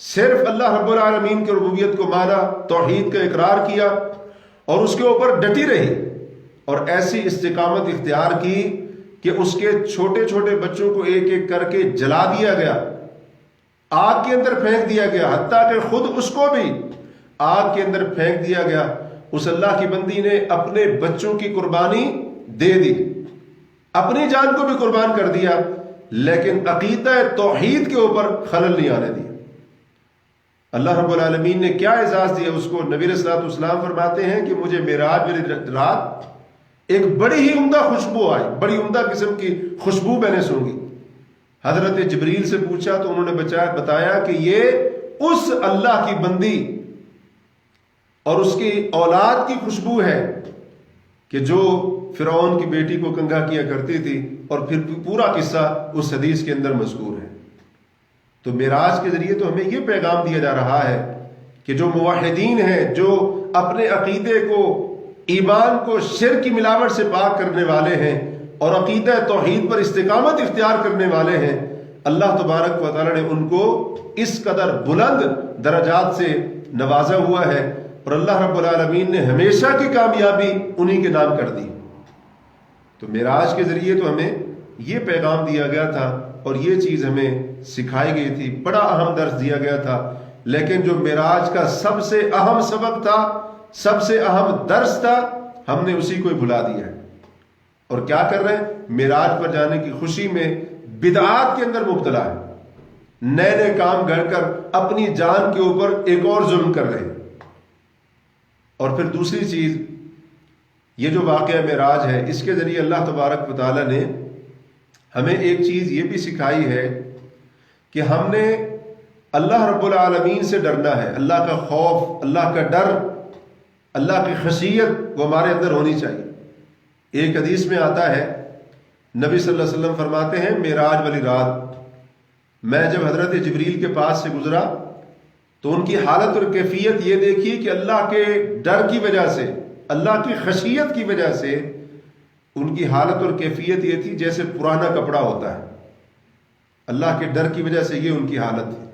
صرف اللہ رب العالمین کی ربوبیت کو مانا، توحید کا اقرار کیا اور اس کے اوپر ڈٹی رہی اور ایسی استقامت اختیار کی کہ اس کے چھوٹے چھوٹے بچوں کو ایک ایک کر کے جلا دیا گیا، آگ کے اندر پھینک دیا گیا، حتیٰ کہ خود اس کو بھی آگ کے اندر پھینک دیا گیا۔ اس اللہ کی بندی نے اپنے بچوں کی قربانی دے دی، اپنی جان کو بھی قربان کر دیا، لیکن عقیدہ توحید کے اوپر خلل نہیں آنے دیا۔ اللہ رب العالمین نے کیا اعزاز دیا اس کو؟ نبی علیہ الصلوۃ والسلام فرماتے ہیں کہ مجھے معراج والی رات ایک بڑی ہی عمدہ خوشبو آئی، بڑی عمدہ قسم کی خوشبو میں نے سونگی۔ حضرت جبریل سے پوچھا تو انہوں نے بتایا کہ یہ اس اللہ کی بندی اور اس کی اولاد کی خوشبو ہے کہ جو فرعون کی بیٹی کو کنگھا کیا کرتی تھی، اور پھر پورا قصہ اس حدیث کے اندر مذکور ہے۔ تو معراج کے ذریعے تو ہمیں یہ پیغام دیا جا رہا ہے کہ جو موحدین ہیں، جو اپنے عقیدے کو، ایمان کو شرک کی ملاوٹ سے پاک کرنے والے ہیں اور عقیدہ توحید پر استقامت اختیار کرنے والے ہیں، اللہ تبارک و تعالی نے ان کو اس قدر بلند درجات سے نوازا ہوا ہے، اور اللہ رب العالمین نے ہمیشہ کی کامیابی انہی کے نام کر دی۔ تو معراج کے ذریعے تو ہمیں یہ پیغام دیا گیا تھا اور یہ چیز ہمیں سکھائی گئی تھی، بڑا اہم درس دیا گیا تھا۔ لیکن جو معراج کا سب سے اہم سبق تھا، سب سے اہم درس تھا، ہم نے اسی کو بھلا دیا ہے، اور کیا کر رہے ہیں؟ معراج پر جانے کی خوشی میں بدعات کے اندر مبتلا ہے، نئے نئے کام گھڑ کر اپنی جان کے اوپر ایک اور ظلم کر رہے ہیں۔ اور پھر دوسری چیز، یہ جو واقعہ معراج ہے، اس کے ذریعے اللہ تبارک و تعالی نے ہمیں ایک چیز یہ بھی سکھائی ہے کہ ہم نے اللہ رب العالمین سے ڈرنا ہے، اللہ کا خوف، اللہ کا ڈر، اللہ کی خشیت وہ ہمارے اندر ہونی چاہیے۔ ایک حدیث میں آتا ہے، نبی صلی اللہ علیہ وسلم فرماتے ہیں معراج والی رات میں جب حضرت جبریل کے پاس سے گزرا تو ان کی حالت اور کیفیت یہ دیکھی کہ اللہ کے ڈر کی وجہ سے، اللہ کی خشیت کی وجہ سے ان کی حالت اور کیفیت یہ تھی جیسے پرانا کپڑا ہوتا ہے، اللہ کے ڈر کی وجہ سے یہ ان کی حالت تھی۔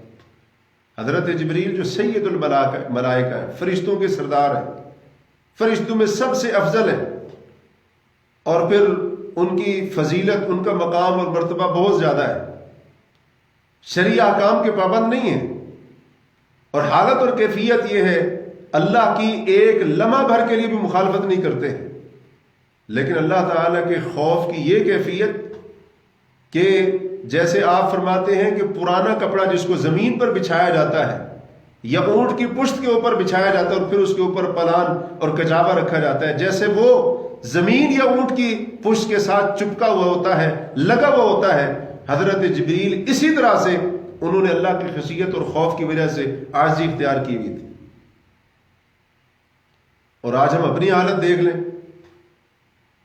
حضرت جبریل جو سید الملائکہ ہے، فرشتوں کے سردار ہیں، فرشتوں میں سب سے افضل ہے، اور پھر ان کی فضیلت، ان کا مقام اور مرتبہ بہت زیادہ ہے، شرعی احکام کے پابند نہیں ہیں، اور حالت اور کیفیت یہ ہے اللہ کی ایک لمحہ بھر کے لیے بھی مخالفت نہیں کرتے ہیں، لیکن اللہ تعالیٰ کے خوف کی یہ کیفیت کہ جیسے آپ فرماتے ہیں کہ پرانا کپڑا جس کو زمین پر بچھایا جاتا ہے یا اونٹ کی پشت کے اوپر بچھایا جاتا ہے اور پھر اس کے اوپر پلان اور کجاوا رکھا جاتا ہے، جیسے وہ زمین یا اونٹ کی پشت کے ساتھ چپکا ہوا ہوتا ہے، لگا ہوا ہوتا ہے، حضرت جبریل اسی طرح سے انہوں نے اللہ کی خشیت اور خوف کی وجہ سے عاجزی اختیار کی ہوئی تھی۔ اور آج ہم اپنی حالت دیکھ لیں،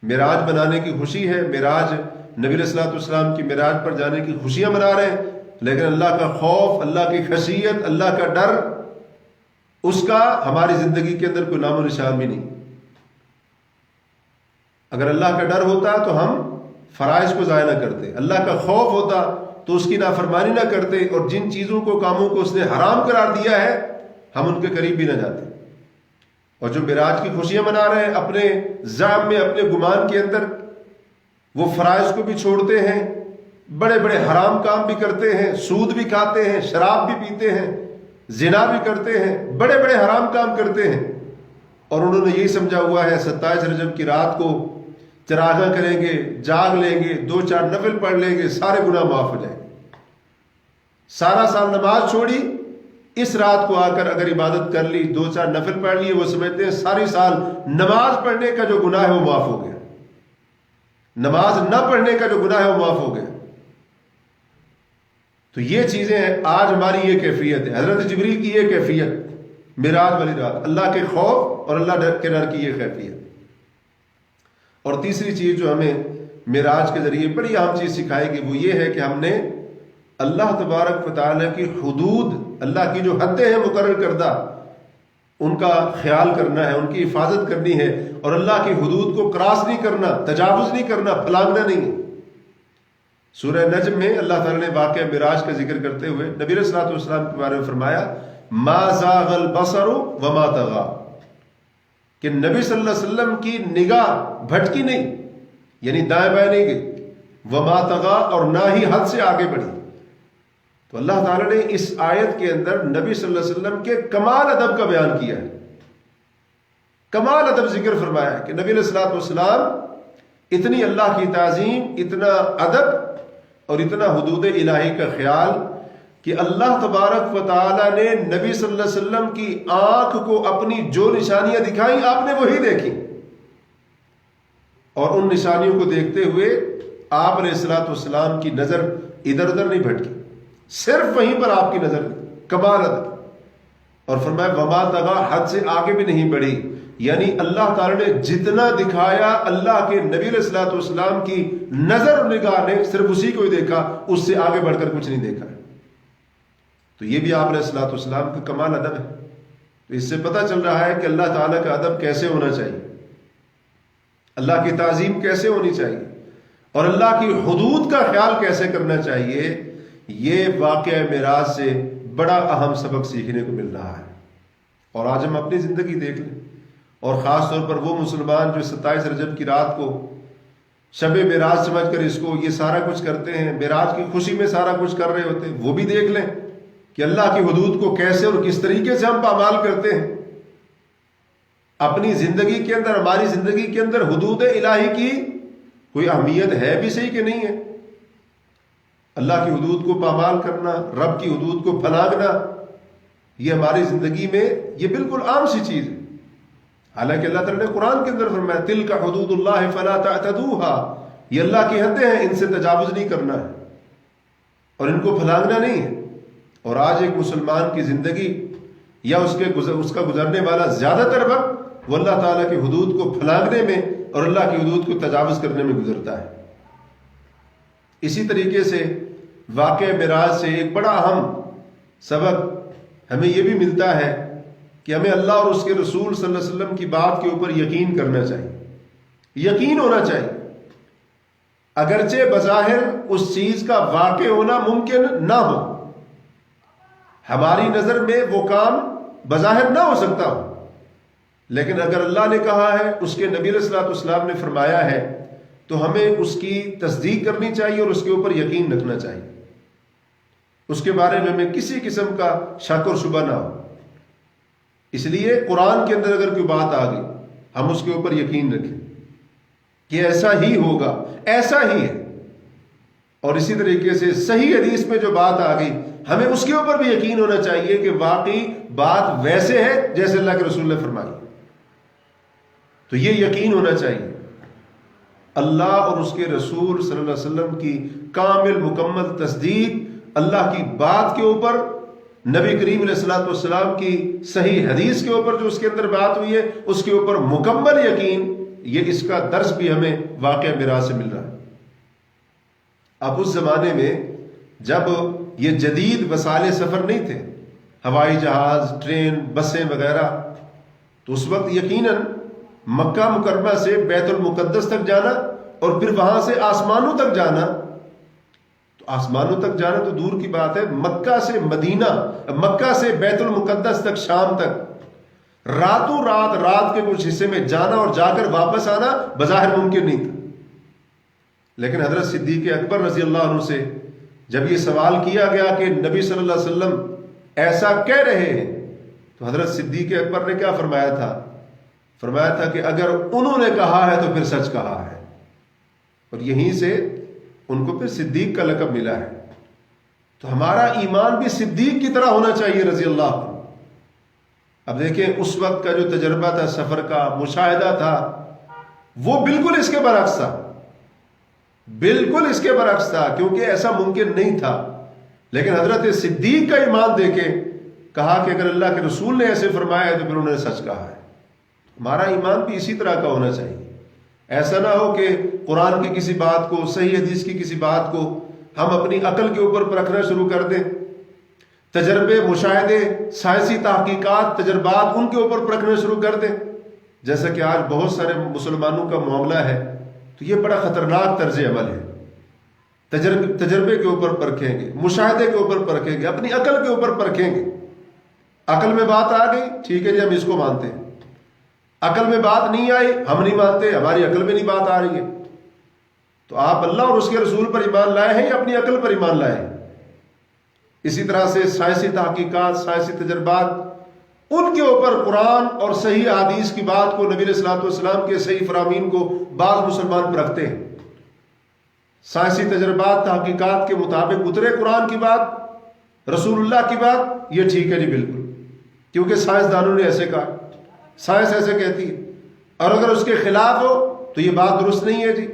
معراج منانے کی خوشی ہے، معراج نبی علیہ الصلوۃ والسلام کی معراج پر جانے کی خوشیاں منا رہے ہیں، لیکن اللہ کا خوف، اللہ کی خشیت، اللہ کا ڈر، اس کا ہماری زندگی کے اندر کوئی نام و نشان بھی نہیں۔ اگر اللہ کا ڈر ہوتا تو ہم فرائض کو ضائع نہ کرتے، اللہ کا خوف ہوتا تو اس کی نافرمانی نہ کرتے، اور جن چیزوں کو، کاموں کو اس نے حرام قرار دیا ہے ہم ان کے قریب بھی نہ جاتے۔ اور جو معراج کی خوشیاں منا رہے ہیں، اپنے زعم میں، اپنے گمان کے اندر وہ فرائض کو بھی چھوڑتے ہیں، بڑے بڑے حرام کام بھی کرتے ہیں، سود بھی کھاتے ہیں، شراب بھی پیتے ہیں، زنا بھی کرتے ہیں، بڑے بڑے حرام کام کرتے ہیں، اور انہوں نے یہی سمجھا ہوا ہے 27 رجب کی رات کو چراغاں کریں گے، جاگ لیں گے، 2-4 نفل پڑھ لیں گے، سارے گناہ معاف ہو جائیں گے۔ سارا سال نماز چھوڑی، اس رات کو آ کر اگر عبادت کر لی، 2-4 نفل پڑھ لیے، وہ سمجھتے ہیں ساری سال نماز پڑھنے کا جو گناہ ہے وہ معاف ہو گیا، نماز نہ پڑھنے کا جو گناہ ہے وہ معاف ہو گیا۔ تو یہ چیزیں ہیں، آج ہماری یہ کیفیت ہے، حضرت جبریل کی یہ کیفیت معراج والی رات، اللہ کے خوف اور اللہ کے ڈر کی یہ کیفیت۔ اور تیسری چیز جو ہمیں معراج کے ذریعے بڑی اہم چیز سکھائے گی وہ یہ ہے کہ ہم نے اللہ تبارک و تعالیٰ کی حدود، اللہ کی جو حدیں ہیں مقرر کردہ، ان کا خیال کرنا ہے، ان کی حفاظت کرنی ہے، اور اللہ کی حدود کو کراس نہیں کرنا، تجاوز نہیں کرنا، پھلانگنا نہیں ہے۔ سورہ نجم میں اللہ تعالیٰ نے واقعہ معراج کا ذکر کرتے ہوئے نبی علیہ الصلوۃ والسلام کے بارے میں فرمایا ما زاغ البصر وما طغى، کہ نبی صلی اللہ علیہ وسلم کی نگاہ بھٹکی نہیں، یعنی دائیں بائیں نہیں گئی، وما طغى، اور نہ ہی حد سے آگے بڑھی۔ تو اللہ تعالیٰ نے اس آیت کے اندر نبی صلی اللہ علیہ وسلم کے کمال ادب کا بیان کیا ہے، کمال ادب ذکر فرمایا ہے کہ نبی علیہ الصلوۃ والسلام اتنی اللہ کی تعظیم، اتنا ادب اور اتنا حدود الہی کا خیال کہ اللہ تبارک و تعالیٰ نے نبی صلی اللہ علیہ وسلم کی آنکھ کو اپنی جو نشانیاں دکھائیں آپ نے وہی دیکھی، اور ان نشانیوں کو دیکھتے ہوئے آپ علیہ الصلوۃ والسلام کی نظر ادھر ادھر نہیں بھٹکی، صرف وہیں پر آپ کی نظر، کمال ادب۔ اور فرمایا وما طغى، حد سے آگے بھی نہیں بڑھی، یعنی اللہ تعالیٰ نے جتنا دکھایا اللہ کے نبی علیہ الصلوۃ والسلام کی نظر اور نگاہ نے صرف اسی کو ہی دیکھا، اس سے آگے بڑھ کر کچھ نہیں دیکھا۔ تو یہ بھی آپ علیہ الصلوۃ والسلام کا کمال ادب ہے۔ تو اس سے پتہ چل رہا ہے کہ اللہ تعالیٰ کا ادب کیسے ہونا چاہیے، اللہ کی تعظیم کیسے ہونی چاہیے، اور اللہ کی حدود کا خیال کیسے کرنا چاہیے۔ یہ واقعہ معراج سے بڑا اہم سبق سیکھنے کو مل رہا ہے۔ اور آج ہم اپنی زندگی دیکھ لیں، اور خاص طور پر وہ مسلمان جو 27 رجب کی رات کو شب معراج سمجھ کر اس کو یہ سارا کچھ کرتے ہیں، معراج کی خوشی میں سارا کچھ کر رہے ہوتے ہیں، وہ بھی دیکھ لیں کہ اللہ کی حدود کو کیسے اور کس طریقے سے ہم پامال کرتے ہیں۔ اپنی زندگی کے اندر، ہماری زندگی کے اندر حدود الہی کی کوئی اہمیت ہے بھی صحیح کہ نہیں ہے؟ اللہ کی حدود کو پامال کرنا، رب کی حدود کو پھلانگنا، یہ ہماری زندگی میں یہ بالکل عام سی چیز ہے۔ حالانکہ اللہ تعالیٰ نے قرآن کے اندر فرمایا تلک حدود اللہ فلا تعتدوها، یہ اللہ کی حدیں ہیں، ان سے تجاوز نہیں کرنا ہے اور ان کو پھلانگنا نہیں ہے۔ اور آج ایک مسلمان کی زندگی یا اس کا گزرنے والا زیادہ تر وقت وہ اللہ تعالیٰ کی حدود کو پھلانگنے میں اور اللہ کی حدود کو تجاوز کرنے میں گزرتا ہے۔ اسی طریقے سے واقعہ معراج سے ایک بڑا اہم سبق ہمیں یہ بھی ملتا ہے کہ ہمیں اللہ اور اس کے رسول صلی اللہ علیہ وسلم کی بات کے اوپر یقین کرنا چاہیے، یقین ہونا چاہیے، اگرچہ بظاہر اس چیز کا واقع ہونا ممکن نہ ہو، ہماری نظر میں وہ کام بظاہر نہ ہو سکتا ہو، لیکن اگر اللہ نے کہا ہے، اس کے نبی علیہ الصلوۃ والسلام نے فرمایا ہے، تو ہمیں اس کی تصدیق کرنی چاہیے اور اس کے اوپر یقین رکھنا چاہیے، اس کے بارے میں ہمیں کسی قسم کا شک اور شبہ نہ ہو۔ اس لیے قرآن کے اندر اگر کوئی بات آ گئی ہم اس کے اوپر یقین رکھیں کہ ایسا ہی ہوگا، ایسا ہی ہے، اور اسی طریقے سے صحیح حدیث میں جو بات آ گئی ہمیں اس کے اوپر بھی یقین ہونا چاہیے کہ واقعی بات ویسے ہے جیسے اللہ کے رسول نے فرمائی۔ تو یہ یقین ہونا چاہیے اللہ اور اس کے رسول صلی اللہ علیہ وسلم کی کامل مکمل تصدیق، اللہ کی بات کے اوپر، نبی کریم علیہ الصلوۃ والسلام کی صحیح حدیث کے اوپر جو اس کے اندر بات ہوئی ہے اس کے اوپر مکمل یقین، یہ اس کا درس بھی ہمیں واقعہ معراج سے مل رہا ہے۔ اب اس زمانے میں جب یہ جدید وسائل سفر نہیں تھے، ہوائی جہاز، ٹرین، بسیں وغیرہ، تو اس وقت یقیناً مکہ مکرمہ سے بیت المقدس تک جانا اور پھر وہاں سے آسمانوں تک جانا، تو آسمانوں تک جانا تو دور کی بات ہے، مکہ سے مدینہ، مکہ سے بیت المقدس تک، شام تک، راتوں رات کے کچھ حصے میں جانا اور جا کر واپس آنا بظاہر ممکن نہیں تھا۔ لیکن حضرت صدیق اکبر رضی اللہ عنہ سے جب یہ سوال کیا گیا کہ نبی صلی اللہ علیہ وسلم ایسا کہہ رہے ہیں، تو حضرت صدیق اکبر نے کیا فرمایا تھا؟ فرمایا تھا کہ اگر انہوں نے کہا ہے تو پھر سچ کہا ہے، اور یہیں سے ان کو پھر صدیق کا لقب ملا ہے۔ تو ہمارا ایمان بھی صدیق کی طرح ہونا چاہیے رضی اللہ عنہ۔ اب دیکھیں اس وقت کا جو تجربہ تھا، سفر کا مشاہدہ تھا، وہ بالکل اس کے برعکس تھا، بالکل اس کے برعکس تھا، کیونکہ ایسا ممکن نہیں تھا۔ لیکن حضرت صدیق کا ایمان دیکھیں، کہا کہ اگر اللہ کے رسول نے ایسے فرمایا ہے تو پھر انہوں نے سچ کہا ہے۔ ہمارا ایمان بھی اسی طرح کا ہونا چاہیے۔ ایسا نہ ہو کہ قرآن کی کسی بات کو، صحیح حدیث کی کسی بات کو ہم اپنی عقل کے اوپر پرکھنا شروع کر دیں، تجربے، مشاہدے، سائنسی تحقیقات، تجربات ان کے اوپر پرکھنا شروع کر دیں، جیسا کہ آج بہت سارے مسلمانوں کا معاملہ ہے۔ تو یہ بڑا خطرناک طرز عمل ہے۔ تجربے کے اوپر پرکھیں گے، مشاہدے کے اوپر پرکھیں گے، اپنی عقل کے اوپر پرکھیں گے۔ عقل میں بات آ گئی، ٹھیک ہے جی، ہم اس کو مانتے ہیں۔ عقل میں بات نہیں آئی، ہم نہیں مانتے، ہماری عقل میں نہیں بات آ رہی ہے۔ تو آپ اللہ اور اس کے رسول پر ایمان لائے ہیں یا اپنی عقل پر ایمان لائے ہیں؟ اسی طرح سے سائنسی تحقیقات، سائنسی تجربات، ان کے اوپر قرآن اور صحیح حدیث کی بات کو، نبی علیہ الصلوۃ والسلام کے صحیح فرامین کو بعض مسلمان پرکھتے ہیں۔ سائنسی تجربات، تحقیقات کے مطابق اترے قرآن کی بات، رسول اللہ کی بات، یہ ٹھیک ہے جی بالکل، کیونکہ سائنسدانوں نے ایسے کہا، سائنس ایسے کہتی ہے، اور اگر اس کے خلاف ہو تو یہ بات درست نہیں ہے جی،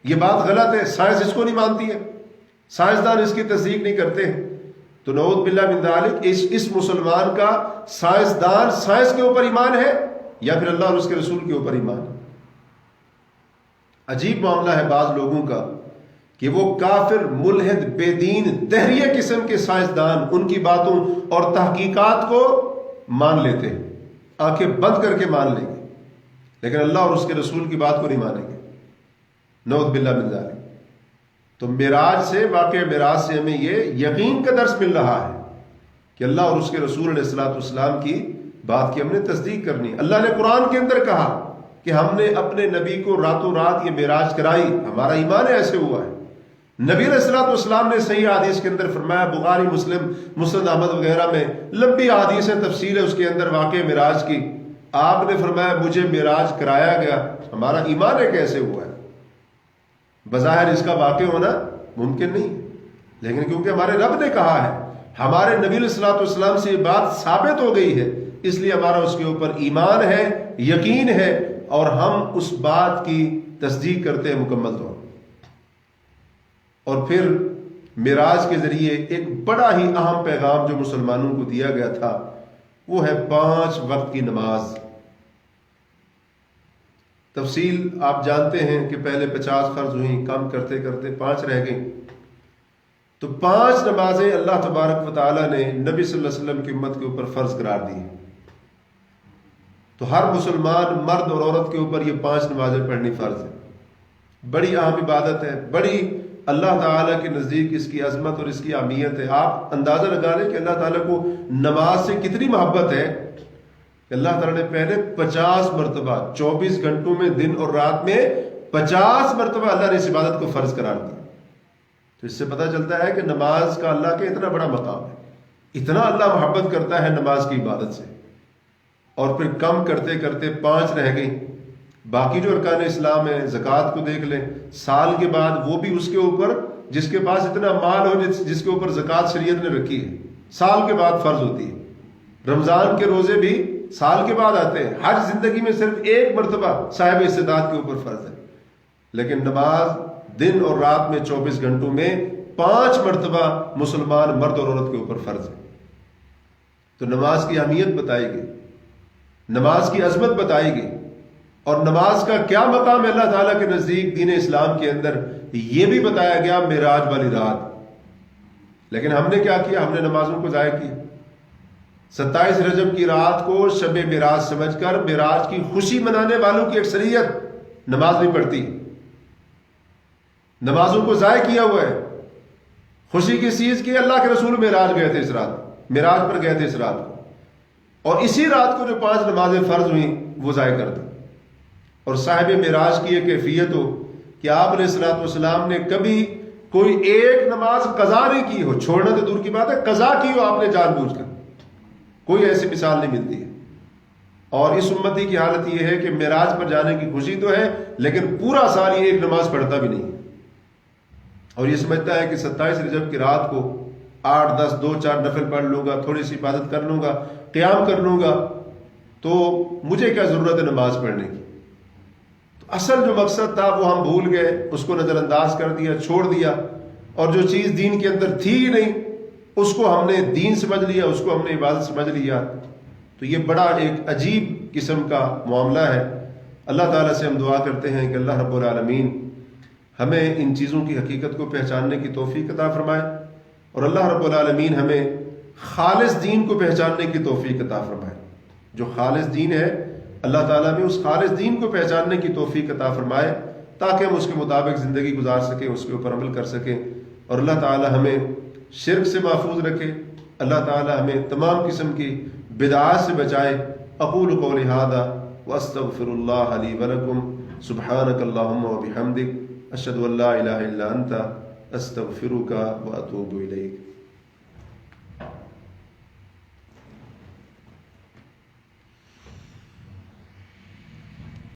یہ بات غلط ہے، سائنس اس کو نہیں مانتی ہے، سائنسدان اس کی تصدیق نہیں کرتے ہیں۔ تو نعوذ باللہ من ذالک، اس مسلمان کا سائنسدان سائنس کے اوپر ایمان ہے یا پھر اللہ اور اس کے رسول کے اوپر ایمان ہے؟ عجیب معاملہ ہے بعض لوگوں کا کہ وہ کافر، ملحد، بے دین، دہریہ قسم کے سائنسدان ان کی باتوں اور تحقیقات کو مان لیتے ہیں، آنکھیں بند کر کے مان لیں گے، لیکن اللہ اور اس کے رسول کی بات کو نہیں مانیں گے۔ نعوذ باللہ من ذالک۔ تو معراج سے، واقعہ معراج سے ہمیں یہ یقین کا درس مل رہا ہے کہ اللہ اور اس کے رسول علیہ الصلوۃ والسلام کی بات کی ہم نے تصدیق کرنی۔ اللہ نے قرآن کے اندر کہا کہ ہم نے اپنے نبی کو راتوں رات یہ معراج کرائی، ہمارا ایمان ایسے ہوا ہے۔ نبی علیہ الصلوۃ والسلام نے صحیح حدیث کے اندر فرمایا، بخاری، مسلم، مسند احمد وغیرہ میں لمبی حدیث ہے، تفصیل ہے اس کے اندر واقعہ معراج کی۔ آپ نے فرمایا مجھے معراج کرایا گیا، ہمارا ایمان ہے کیسے ہوا ہے؟ بظاہر اس کا واقع ہونا ممکن نہیں، لیکن کیونکہ ہمارے رب نے کہا ہے، ہمارے نبی علیہ الصلوۃ والسلام سے یہ بات ثابت ہو گئی ہے، اس لیے ہمارا اس کے اوپر ایمان ہے، یقین ہے، اور ہم اس بات کی تصدیق کرتے ہیں مکمل طور پر۔ اور پھر معراج کے ذریعے ایک بڑا ہی اہم پیغام جو مسلمانوں کو دیا گیا تھا، وہ ہے 5 وقت کی نماز۔ تفصیل آپ جانتے ہیں کہ پہلے 50 فرض ہوئیں، کم کرتے کرتے 5 رہ گئیں۔ تو 5 نمازیں اللہ تبارک و تعالیٰ نے نبی صلی اللہ علیہ وسلم کی امت کے اوپر فرض قرار دی۔ تو ہر مسلمان مرد اور عورت کے اوپر یہ 5 نمازیں پڑھنی فرض ہے۔ بڑی اہم عبادت ہے، بڑی اللہ تعالیٰ کے نزدیک اس کی عظمت اور اس کی اہمیت ہے۔ آپ اندازہ لگا لیں کہ اللہ تعالیٰ کو نماز سے کتنی محبت ہے کہ اللہ تعالیٰ نے پہلے 50 مرتبہ 24 گھنٹوں میں، دن اور رات میں 50 مرتبہ اللہ نے اس عبادت کو فرض قرار دیا۔ تو اس سے پتہ چلتا ہے کہ نماز کا اللہ کے اتنا بڑا مقام ہے، اتنا اللہ محبت کرتا ہے نماز کی عبادت سے۔ اور پھر کم کرتے کرتے 5 رہ گئیں۔ باقی جو ارکان اسلام ہے، زکوٰۃ کو دیکھ لیں، سال کے بعد وہ بھی اس کے اوپر، جس کے پاس اتنا مال ہو، جس کے اوپر زکوٰۃ شریعت نے رکھی ہے، سال کے بعد فرض ہوتی ہے۔ رمضان کے روزے بھی سال کے بعد آتے ہیں، حج زندگی میں صرف 1 مرتبہ صاحب استطاعت کے اوپر فرض ہے، لیکن نماز دن اور رات میں 24 گھنٹوں میں 5 مرتبہ مسلمان مرد اور عورت کے اوپر فرض ہے۔ تو نماز کی اہمیت بتائی گئی، نماز کی عظمت بتائی گئی، اور نماز کا کیا مقام ہے اللہ تعالیٰ کے نزدیک دین اسلام کے اندر، یہ بھی بتایا گیا معراج والی رات۔ لیکن ہم نے کیا کیا؟ ہم نے نمازوں کو ضائع کیا۔ 27 رجب کی رات کو شب معراج سمجھ کر معراج کی خوشی منانے والوں کی اکثریت نماز نہیں پڑھتی، نمازوں کو ضائع کیا ہوا ہے۔ خوشی کی چیز کی، اللہ کے رسول معراج گئے تھے، اس رات معراج پر گئے تھے اس رات کو، اور اسی رات کو جو 5 نمازیں فرض ہوئیں وہ ضائع کر دیں۔ اور صاحب معراج کی یہ کیفیت ہو کہ آپ علیہ الصلوۃ والسلام نے کبھی کوئی ایک نماز قضا نہیں کی ہو، چھوڑنا تو دور کی بات ہے، قضا کی ہو آپ نے جان بوجھ کر، کوئی ایسی مثال نہیں ملتی ہے۔ اور اس امتی کی حالت یہ ہے کہ معراج پر جانے کی خوشی تو ہے، لیکن پورا سال یہ ایک نماز پڑھتا بھی نہیں، اور یہ سمجھتا ہے کہ 27 رجب کی رات کو 8 10 2 4 نفل پڑھ لوں گا، تھوڑی سی عبادت کر لوں گا، قیام کر لوں گا، تو مجھے کیا ضرورت ہے نماز پڑھنے کی؟ تو اصل جو مقصد تھا وہ ہم بھول گئے، اس کو نظر انداز کر دیا، چھوڑ دیا، اور جو چیز دین کے اندر تھی ہی نہیں اس کو ہم نے دین سمجھ لیا، اس کو ہم نے عبادت سمجھ لیا۔ تو یہ بڑا ایک عجیب قسم کا معاملہ ہے۔ اللہ تعالیٰ سے ہم دعا کرتے ہیں کہ اللہ رب العالمین ہمیں ان چیزوں کی حقیقت کو پہچاننے کی توفیق عطا فرمائے، اور اللہ رب العالمین ہمیں خالص دین کو پہچاننے کی توفیق عطا فرمائے۔ جو خالص دین ہے اللہ تعالیٰ میں اس خالص دین کو پہچاننے کی توفیق عطا فرمائے، تاکہ ہم اس کے مطابق زندگی گزار سکیں، اس کے اوپر عمل کر سکیں، اور اللہ تعالیٰ ہمیں شرک سے محفوظ رکھے، اللہ تعالیٰ ہمیں تمام قسم کی بدعات سے بچائے۔ اقول قولی ھذا واستغفر اللہ لی ولکم، سبحانک اللہم وبحمدک، اشہد ان لا الہ الا انت، استغفرک واتوب الیک۔